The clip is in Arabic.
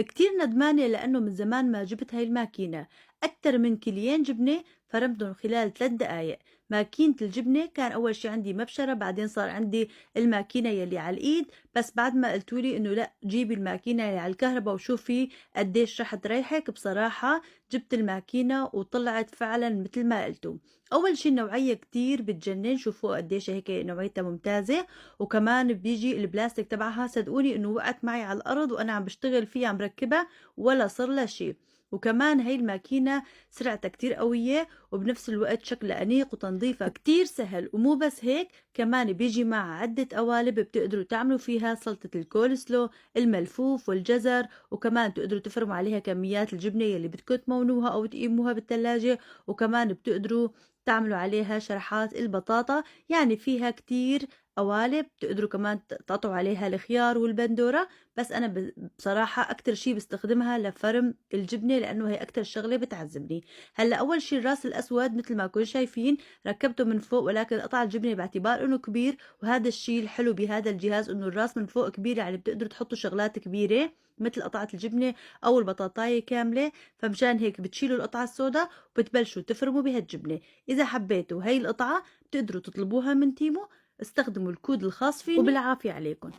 كتير ندمانة لأنه من زمان ما جبت هاي الماكينة. أكتر من كيلين جبنة فرمتهم خلال 3 دقايق. ماكينة الجبنة كان أول شي عندي مبشرة، بعدين صار عندي الماكينة يلي على الإيد، بس بعد ما قلتولي إنه لأ جيبي الماكينة يلي على الكهرباء وشوفي قديش رح تريحك، بصراحة جبت الماكينة وطلعت فعلا مثل ما قلتوا. أول شي النوعية كتير بتجنن، شوفوا قديش هيك نوعيتها ممتازة، وكمان بيجي البلاستيك تبعها صدقوني إنه وقعت معي على الأرض وأنا عم بشتغل فيها عم ركبها ولا صار لها شي. وكمان هي الماكينة سرعتها كتير قوية، وبنفس الوقت شكلها أنيق وتنظيفها كتير سهل. ومو بس هيك، كمان بيجي مع عدة قوالب بتقدروا تعملوا فيها سلطة الكولسلو، الملفوف والجزر، وكمان بتقدروا تفرموا عليها كميات الجبنة يلي بدكم تمونوها أو تقيموها بالثلاجة، وكمان بتقدروا تعملوا عليها شرحات البطاطا. يعني فيها كتير قوالب، بتقدروا كمان تقطعوا عليها الخيار والبندورة. بس أنا بصراحة أكتر شي بستخدمها لفرم الجبنة لأنه هي أكتر شغلة بتعذبني. هلا أول شي الراس الأسود مثل ما كنتم شايفين ركبته من فوق، ولكن قطع الجبنة باعتبار إنه كبير، وهذا الشي الحلو بهذا الجهاز إنه الراس من فوق كبير، يعني بتقدروا تحطوا شغلات كبيرة مثل قطعة الجبنة أو البطاطاية كاملة. فمشان هيك بتشيلوا القطعة السوداء وبتبلشوا تفرموا بها الجبنة. إذا حبيتوا هاي القطعة بتقدروا تطلبوها من تيمو، استخدموا الكود الخاص فيني وبالعافية عليكم.